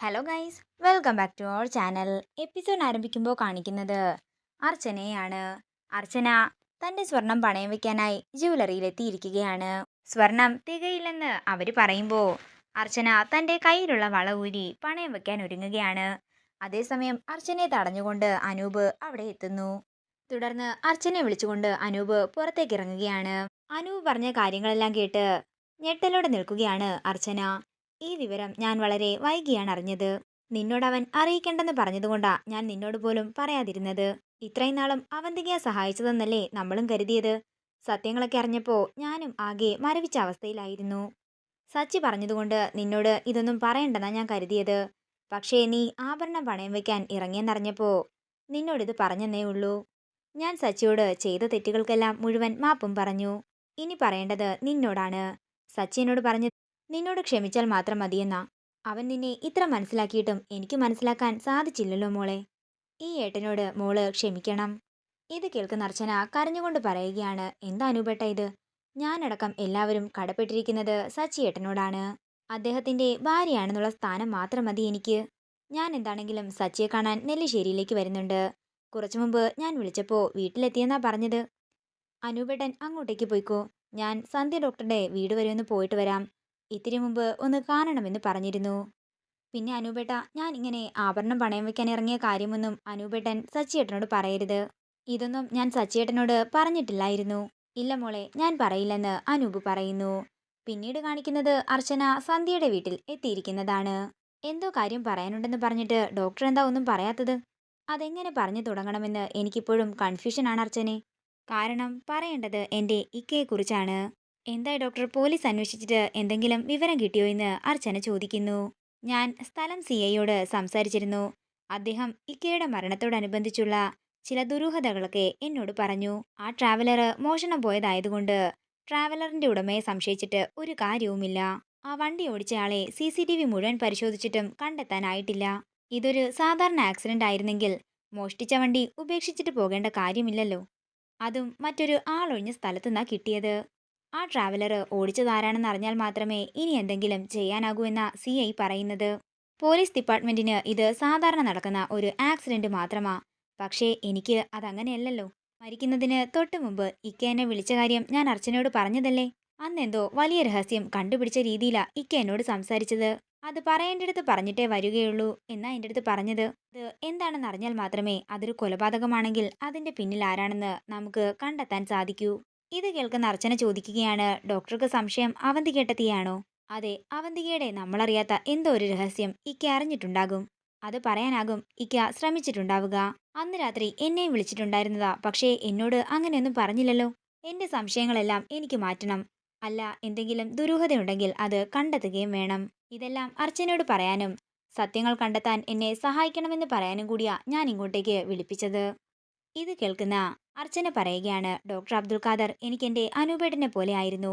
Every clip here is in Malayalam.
Hello guys, welcome back to our channel. Episode ആരംഭിക്കുമ്പോൾ കാണിക്കുന്നത് അർച്ചനയാണ്. അർച്ചന തൻ്റെ സ്വർണം പണയം വെക്കാനായി ജ്വല്ലറിയിലെത്തിയിരിക്കുകയാണ്. സ്വർണം തികയില്ലെന്ന് അവർ പറയുമ്പോൾ അർച്ചന തൻ്റെ കയ്യിലുള്ള വള ഊരി പണയം വെക്കാൻ ഒരുങ്ങുകയാണ്. അതേസമയം അർച്ചനയെ തടഞ്ഞുകൊണ്ട് അനൂപ് അവിടെ എത്തുന്നു. തുടർന്ന് അർച്ചനയെ വിളിച്ചുകൊണ്ട് അനൂപ് പുറത്തേക്ക് ഇറങ്ങുകയാണ്. അനൂപ് പറഞ്ഞ കാര്യങ്ങളെല്ലാം കേട്ട് ഞെട്ടലോടെ നിൽക്കുകയാണ് അർച്ചന. ഈ വിവരം ഞാൻ വളരെ വൈകിയാണ് അറിഞ്ഞത്. നിന്നോട് അവൻ അറിയിക്കേണ്ടെന്ന് പറഞ്ഞതുകൊണ്ടാ ഞാൻ നിന്നോട് പോലും പറയാതിരുന്നത്. ഇത്രയും നാളും അവന്തികയെ സഹായിച്ചതെന്നല്ലേ നമ്മളും കരുതിയത്. സത്യങ്ങളൊക്കെ അറിഞ്ഞപ്പോൾ ഞാനും ആകെ മരവിച്ച അവസ്ഥയിലായിരുന്നു. സച്ചി പറഞ്ഞതുകൊണ്ട് നിന്നോട് ഇതൊന്നും പറയണ്ടെന്നാ ഞാൻ കരുതിയത്. പക്ഷേ നീ ആഭരണം പണയം വെക്കാൻ ഇറങ്ങിയെന്നറിഞ്ഞപ്പോൾ നിന്നോടിത് പറഞ്ഞെന്നേ ഉള്ളൂ. ഞാൻ സച്ചിയോട് ചെയ്ത തെറ്റുകൾക്കെല്ലാം മുഴുവൻ മാപ്പും പറഞ്ഞു. ഇനി പറയേണ്ടത് നിന്നോടാണ്. സച്ചി എന്നോട് പറഞ്ഞു നിന്നോട് ക്ഷമിച്ചാൽ മാത്രം മതിയെന്നാ. അവൻ നിന്നെ ഇത്ര മനസ്സിലാക്കിയിട്ടും എനിക്ക് മനസ്സിലാക്കാൻ സാധിച്ചില്ലല്ലോ മോളെ. ഈ ഏട്ടനോട് മോള് ക്ഷമിക്കണം. ഇത് കേൾക്കുന്ന അർച്ചന കരഞ്ഞുകൊണ്ട് പറയുകയാണ്, എന്താ അനൂപേട്ട ഇത്? ഞാനടക്കം എല്ലാവരും കടപ്പെട്ടിരിക്കുന്നത് സച്ചി ഏട്ടനോടാണ്. അദ്ദേഹത്തിന്റെ ഭാര്യയാണെന്നുള്ള സ്ഥാനം മാത്രം മതി എനിക്ക്. ഞാൻ എന്താണെങ്കിലും സച്ചിയെ കാണാൻ നെല്ലിശ്ശേരിയിലേക്ക് വരുന്നുണ്ട്. കുറച്ചു മുമ്പ് ഞാൻ വിളിച്ചപ്പോൾ വീട്ടിലെത്തിയെന്നാ പറഞ്ഞത്. അനൂപേട്ടൻ അങ്ങോട്ടേക്ക് പോയിക്കോ. ഞാൻ സന്ധ്യ ഡോക്ടറുടെ വീട് വരെ ഒന്ന് പോയിട്ട് വരാം. ഇത്തിരി മുമ്പ് ഒന്ന് കാണണമെന്ന് പറഞ്ഞിരുന്നു. പിന്നെ അനൂപേട്ട, ഞാൻ ഇങ്ങനെ ആഭരണം പണയം വെക്കാൻ ഇറങ്ങിയ കാര്യമൊന്നും അനൂപേട്ടൻ സച്ചിയേട്ടനോട് പറയരുത്. ഇതൊന്നും ഞാൻ സച്ചിയേട്ടനോട് പറഞ്ഞിട്ടില്ലായിരുന്നു. ഇല്ല മോളെ, ഞാൻ പറയില്ലെന്ന് അനൂപ് പറയുന്നു. പിന്നീട് കാണിക്കുന്നത് അർച്ചന സന്ധ്യയുടെ വീട്ടിൽ എത്തിയിരിക്കുന്നതാണ്. എന്തോ കാര്യം പറയാനുണ്ടെന്ന് പറഞ്ഞിട്ട് ഡോക്ടർ എന്താ ഒന്നും പറയാത്തത്? അതെങ്ങനെ പറഞ്ഞു തുടങ്ങണമെന്ന് എനിക്കിപ്പോഴും കൺഫ്യൂഷനാണ് അർച്ചനെ. കാരണം പറയേണ്ടത് എൻ്റെ ഇക്കയെക്കുറിച്ചാണ്. എന്തായി ഡോക്ടർ, പോലീസ് അന്വേഷിച്ചിട്ട് എന്തെങ്കിലും വിവരം കിട്ടിയോ എന്ന് അർച്ചന ചോദിക്കുന്നു. ഞാൻ സ്ഥലം സിഐയോട് സംസാരിച്ചിരുന്നു. അദ്ദേഹം ഇക്കയുടെ മരണത്തോടനുബന്ധിച്ചുള്ള ചില ദുരൂഹതകളൊക്കെ എന്നോട് പറഞ്ഞു. ആ ട്രാവലർ മോഷണം പോയതായതുകൊണ്ട് ട്രാവലറിന്റെ ഉടമയെ സംശയിച്ചിട്ട് ഒരു കാര്യവുമില്ല. ആ വണ്ടി ഓടിച്ചയാളെ CCTV മുഴുവൻ പരിശോധിച്ചിട്ടും കണ്ടെത്താനായിട്ടില്ല. ഇതൊരു സാധാരണ ആക്സിഡന്റ് ആയിരുന്നെങ്കിൽ മോഷ്ടിച്ച വണ്ടി ഉപേക്ഷിച്ചിട്ട് പോകേണ്ട കാര്യമില്ലല്ലോ. അതും മറ്റൊരു ആളൊഴിഞ്ഞ സ്ഥലത്തുനിന്നാ കിട്ടിയത്. ആ ട്രാവലർ ഓടിച്ചതാരാണെന്ന് അറിഞ്ഞാൽ മാത്രമേ ഇനി എന്തെങ്കിലും ചെയ്യാനാകൂ എന്ന CI പറയുന്നത്. പോലീസ് ഡിപ്പാർട്ട്മെന്റിന് ഇത് സാധാരണ നടക്കുന്ന ഒരു ആക്സിഡന്റ് മാത്രമാ. പക്ഷേ എനിക്ക് അതങ്ങനെയല്ലല്ലോ. മരിക്കുന്നതിന് തൊട്ടു മുമ്പ് ഇക്ക എന്നെ വിളിച്ച കാര്യം ഞാൻ അർച്ചനയോട് പറഞ്ഞതല്ലേ. അന്നെന്തോ വലിയ രഹസ്യം കണ്ടുപിടിച്ച രീതിയിലാ ഇക്ക എന്നോട് സംസാരിച്ചത്. അത് പറയേണ്ടടുത്ത് പറഞ്ഞിട്ടേ വരികയുള്ളൂ എന്നാ എൻ്റെ അടുത്ത് പറഞ്ഞത്. ഇത് എന്താണെന്ന് അറിഞ്ഞാൽ മാത്രമേ അതൊരു കൊലപാതകമാണെങ്കിൽ അതിന്റെ പിന്നിൽ ആരാണെന്ന് നമുക്ക് കണ്ടെത്താൻ സാധിക്കൂ. ഇത് കേൾക്കുന്ന അർച്ചന ചോദിക്കുകയാണ്, ഡോക്ടർക്ക് സംശയം അവന്തികേട്ടത്തിയാണോ? അതെ, അവന്തികയുടെ നമ്മളറിയാത്ത എന്തോ ഒരു രഹസ്യം ഇക്ക അറിഞ്ഞിട്ടുണ്ടാകും. അത് പറയാനാകും ഇക്ക ശ്രമിച്ചിട്ടുണ്ടാവുക. അന്ന് രാത്രി എന്നെയും വിളിച്ചിട്ടുണ്ടായിരുന്നതാ. പക്ഷേ എന്നോട് അങ്ങനെയൊന്നും പറഞ്ഞില്ലല്ലോ. എന്റെ സംശയങ്ങളെല്ലാം എനിക്ക് മാറ്റണം. അല്ല, എന്തെങ്കിലും ദുരൂഹതയുണ്ടെങ്കിൽ അത് കണ്ടെത്തുകയും വേണം. ഇതെല്ലാം അർച്ചനയോട് പറയാനും സത്യങ്ങൾ കണ്ടെത്താൻ എന്നെ സഹായിക്കണമെന്ന് പറയാനും കൂടിയാ ഞാൻ ഇങ്ങോട്ടേക്ക് വിളിപ്പിച്ചത്. ഇത് കേൾക്കുന്ന അർച്ചന പറയുകയാണ്, ഡോക്ടർ അബ്ദുൽ ഖാദർ എനിക്ക് എൻ്റെ അനൂപേട്ടനെ പോലെ ആയിരുന്നു.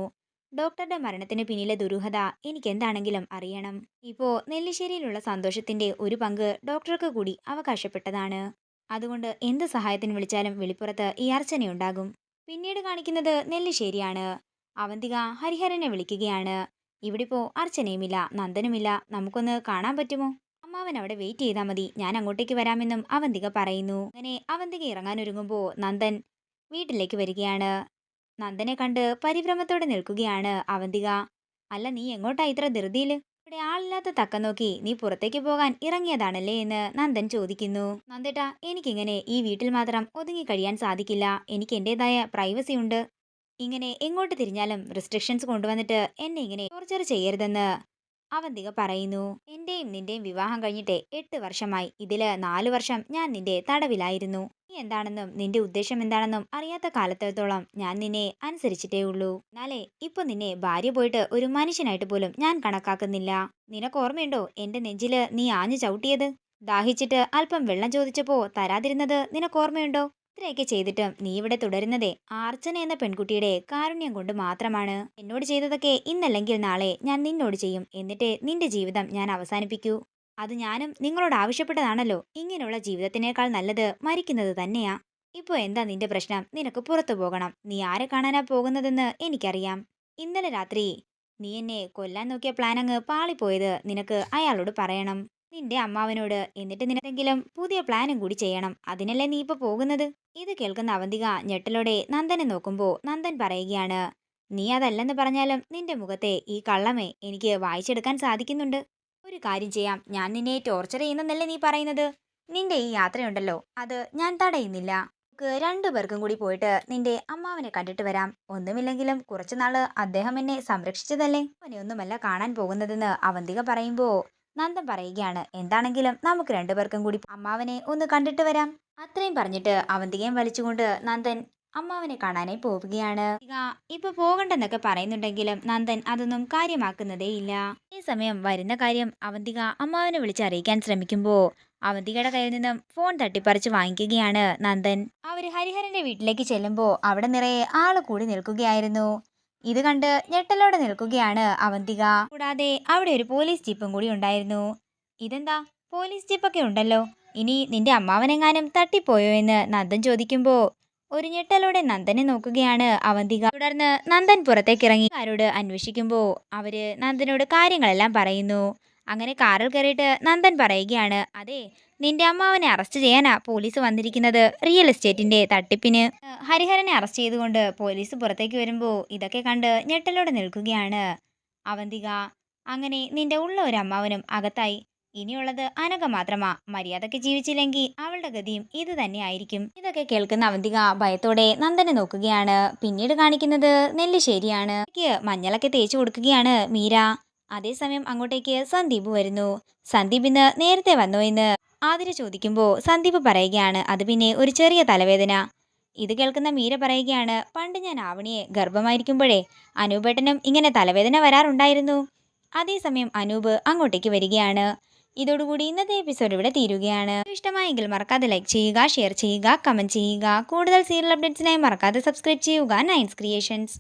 ഡോക്ടറുടെ മരണത്തിന് പിന്നിലെ ദുരൂഹത എനിക്ക് എന്താണെങ്കിലും അറിയണം. ഇപ്പോ നെല്ലിശ്ശേരിയിലുള്ള സന്തോഷത്തിന്റെ ഒരു പങ്ക് ഡോക്ടർക്ക് കൂടി അവകാശപ്പെട്ടതാണ്. അതുകൊണ്ട് എന്ത് സഹായത്തിന് വിളിച്ചാലും വെളിപ്പുറത്ത് ഈ അർച്ചനയുണ്ടാകും. പിന്നീട് കാണിക്കുന്നത് നെല്ലിശ്ശേരിയാണ്. അവന്തിക ഹരിഹരനെ വിളിക്കുകയാണ്. ഇവിടിപ്പോ അർച്ചനയുമില്ല, നന്ദനുമില്ല, നമുക്കൊന്ന് കാണാൻ പറ്റുമോ? അമ്മാവൻ അവിടെ വെയിറ്റ് ചെയ്താൽ മതി, ഞാൻ അങ്ങോട്ടേക്ക് വരാമെന്നും അവന്തിക പറയുന്നു. അങ്ങനെ അവന്തിക ഇറങ്ങാനൊരുങ്ങുമ്പോൾ നന്ദൻ വീട്ടിലേക്ക് വരികയാണ്. നന്ദനെ കണ്ട് പരിഭ്രമത്തോടെ നിൽക്കുകയാണ് അവന്തിക. അല്ല, നീ എങ്ങോട്ടാ ഇത്ര ധൃതിയില്? ഇവിടെ ആളില്ലാത്ത തക്കം നോക്കി നീ പുറത്തേക്ക് പോകാൻ ഇറങ്ങിയതാണല്ലേ എന്ന് നന്ദൻ ചോദിക്കുന്നു. നന്ദേട്ടാ, എനിക്കിങ്ങനെ ഈ വീട്ടിൽ മാത്രം ഒതുങ്ങി കഴിയാൻ സാധിക്കില്ല. എനിക്ക് എന്റേതായ പ്രൈവസി ഉണ്ട്. ഇങ്ങനെ എങ്ങോട്ട് തിരിഞ്ഞാലും റെസ്ട്രിക്ഷൻസ് കൊണ്ടുവന്നിട്ട് എന്നെ ഇങ്ങനെ ടോർച്ചർ ചെയ്യരുതെന്ന് അവന്തിക പറയുന്നു. എന്റെയും നിന്റെയും വിവാഹം കഴിഞ്ഞിട്ട് 8 വർഷമായി. ഇതില് 4 വർഷം ഞാൻ നിന്റെ തടവിലായിരുന്നു. നീ എന്താണെന്നും നിന്റെ ഉദ്ദേശം എന്താണെന്നും അറിയാത്ത കാലത്തോളം ഞാൻ നിന്നെ അനുസരിച്ചിട്ടേ ഉള്ളൂ. എന്നാലേ ഇപ്പൊ നിന്നെ ഭാര്യ പോയിട്ട് ഒരു മനുഷ്യനായിട്ട് പോലും ഞാൻ കണക്കാക്കുന്നില്ല. നിനക്ക് ഓർമ്മയുണ്ടോ എന്റെ നെഞ്ചില് നീ ആഞ്ഞു ചവിട്ടിയത്? ദാഹിച്ചിട്ട് അല്പം വെള്ളം ചോദിച്ചപ്പോ തരാതിരുന്നത് നിനക്ക് ഓർമ്മയുണ്ടോ? ഇത്രയൊക്കെ ചെയ്തിട്ടും നീ ഇവിടെ തുടരുന്നതേ ആ അർച്ചന എന്ന പെൺകുട്ടിയുടെ കാരുണ്യം കൊണ്ട് മാത്രമാണ്. എന്നോട് ചെയ്തതൊക്കെ ഇന്നല്ലെങ്കിൽ നാളെ ഞാൻ നിന്നോട് ചെയ്യും. എന്നിട്ട് നിന്റെ ജീവിതം ഞാൻ അവസാനിപ്പിക്കൂ. അത് ഞാനും നിങ്ങളോട് ആവശ്യപ്പെട്ടതാണല്ലോ. ഇങ്ങനെയുള്ള ജീവിതത്തിനേക്കാൾ നല്ലത് മരിക്കുന്നത് തന്നെയാ. ഇപ്പൊ എന്താ നിന്റെ പ്രശ്നം? നിനക്ക് പുറത്തു പോകണം. നീ ആരെ കാണാനാ പോകുന്നതെന്ന് എനിക്കറിയാം. ഇന്നലെ രാത്രി നീ എന്നെ കൊല്ലാൻ നോക്കിയ പ്ലാൻ അങ്ങ് പാളിപ്പോയത് നിനക്ക് അയാളോട് പറയണം. നിന്റെ അമ്മാവനോട്. എന്നിട്ട് നിനക്കെങ്കിലും പുതിയ പ്ലാനും കൂടി ചെയ്യണം. അതിനല്ലേ നീ ഇപ്പൊ പോകുന്നത്? ഇത് കേൾക്കുന്ന അവന്തിക ഞെട്ടലോടെ നന്ദനെ നോക്കുമ്പോൾ നന്ദൻ പറയുകയാണ്, നീ അതല്ലെന്ന് പറഞ്ഞാലും നിന്റെ മുഖത്തെ ഈ കള്ളമേ എനിക്ക് വായിച്ചെടുക്കാൻ സാധിക്കുന്നുണ്ട്. ഒരു കാര്യം ചെയ്യാം, ഞാൻ നിന്നെ ടോർച്ചർ ചെയ്യുന്നെന്നല്ലേ നീ പറയുന്നത്? നിന്റെ ഈ യാത്രയുണ്ടല്ലോ, അത് ഞാൻ തടയുന്നില്ല. നമുക്ക് രണ്ടുപേർക്കും കൂടി പോയിട്ട് നിന്റെ അമ്മാവനെ കണ്ടിട്ട് വരാം. ഒന്നുമില്ലെങ്കിലും കുറച്ചുനാള് അദ്ദേഹം എന്നെ സംരക്ഷിച്ചതല്ലേ. അവനെ ഒന്നുമല്ല കാണാൻ പോകുന്നതെന്ന് അവന്തിക പറയുമ്പോ നന്ദൻ പറയുകയാണ്, എന്താണെങ്കിലും നമുക്ക് രണ്ടുപേർക്കും കൂടി അമ്മാവനെ ഒന്ന് കണ്ടിട്ട് വരാം. അത്രയും പറഞ്ഞിട്ട് അവന്തികയും വലിച്ചുകൊണ്ട് നന്ദൻ അമ്മാവനെ കാണാനായി പോവുകയാണ്. ഇപ്പൊ പോകണ്ടെന്നൊക്കെ പറയുന്നുണ്ടെങ്കിലും നന്ദൻ അതൊന്നും കാര്യമാക്കുന്നതേയില്ല. അതേസമയം വരുന്ന കാര്യം അവന്തിക അമ്മാവനെ വിളിച്ച് അറിയിക്കാൻ ശ്രമിക്കുമ്പോ അവന്തികയുടെ കയ്യിൽ നിന്നും ഫോൺ തട്ടിപ്പറിച്ച് വാങ്ങിക്കുകയാണ് നന്ദൻ. അവര് ഹരിഹരന്റെ വീട്ടിലേക്ക് ചെല്ലുമ്പോ അവിടെ നിറയെ ആള് കൂടി നിൽക്കുകയായിരുന്നു. ഇത് കണ്ട് ഞെട്ടലോടെ നിൽക്കുകയാണ് അവന്തിക. കൂടാതെ അവിടെ ഒരു പോലീസ് ജീപ്പും കൂടി ഉണ്ടായിരുന്നു. ഇതെന്താ, പോലീസ് ജീപ്പൊക്കെ ഉണ്ടല്ലോ, ഇനി നിന്റെ അമ്മാവനെങ്ങാനും തട്ടിപ്പോയോ എന്ന് നന്ദൻ ചോദിക്കുമ്പോ ഒരു ഞെട്ടലോടെ നന്ദനെ നോക്കുകയാണ് അവന്തിക. തുടർന്ന് നന്ദൻ പുറത്തേക്കിറങ്ങി ആരോട് അന്വേഷിക്കുമ്പോ അവര് നന്ദനോട് കാര്യങ്ങളെല്ലാം പറയുന്നു. അങ്ങനെ കാറിൽ കയറിയിട്ട് നന്ദൻ പറയുകയാണ്, അതെ, നിന്റെ അമ്മാവനെ അറസ്റ്റ് ചെയ്യാനാ പോലീസ് വന്നിരിക്കുന്നത്, റിയൽ എസ്റ്റേറ്റിന്റെ തട്ടിപ്പിന്. ഹരിഹരനെ അറസ്റ്റ് ചെയ്തുകൊണ്ട് പോലീസ് പുറത്തേക്ക് വരുമ്പോ ഇതൊക്കെ കണ്ട് ഞെട്ടലോടെ നിൽക്കുകയാണ് അവന്തിക. അങ്ങനെ നിന്റെ ഉള്ള ഒരു അമ്മാവനും അകത്തായി. ഇനിയുള്ളത് അനഘ മാത്രമാ. മര്യാദക്ക് ജീവിച്ചില്ലെങ്കിൽ അവളുടെ ഗതിയും ഇത് തന്നെ ആയിരിക്കും. ഇതൊക്കെ കേൾക്കുന്ന അവന്തിക ഭയത്തോടെ നന്ദനെ നോക്കുകയാണ്. പിന്നീട് കാണിക്കുന്നത് നെല്ലിശ്ശേരിയാണ്. മഞ്ഞളൊക്കെ തേച്ചു കൊടുക്കുകയാണ് മീര. അതേസമയം അങ്ങോട്ടേക്ക് സന്ദീപ് വരുന്നു. സന്ദീപ് ഇന്ന് നേരത്തെ വന്നോ എന്ന് ആതിര ചോദിക്കുമ്പോ സന്ദീപ് പറയുകയാണ്, അത് പിന്നെ ഒരു ചെറിയ തലവേദന. ഇത് കേൾക്കുന്ന മീര പറയുകയാണ്, പണ്ട് ഞാൻ ആവണിയെ ഗർഭമായിരിക്കുമ്പോഴേ അനൂപേട്ടനും ഇങ്ങനെ തലവേദന വരാറുണ്ടായിരുന്നു. അതേസമയം അനൂപ് അങ്ങോട്ടേക്ക് വരികയാണ്. ഇതോടുകൂടി ഇന്നത്തെ എപ്പിസോഡ് ഇവിടെ തീരുകയാണ്. ഇഷ്ടമായെങ്കിൽ മറക്കാതെ ലൈക്ക് ചെയ്യുക, ഷെയർ ചെയ്യുക, കമന്റ് ചെയ്യുക. കൂടുതൽ സീരിയൽ അപ്ഡേറ്റ്സിനായി മറക്കാതെ സബ്സ്ക്രൈബ് ചെയ്യുക നയൻസ് ക്രിയേഷൻസ്.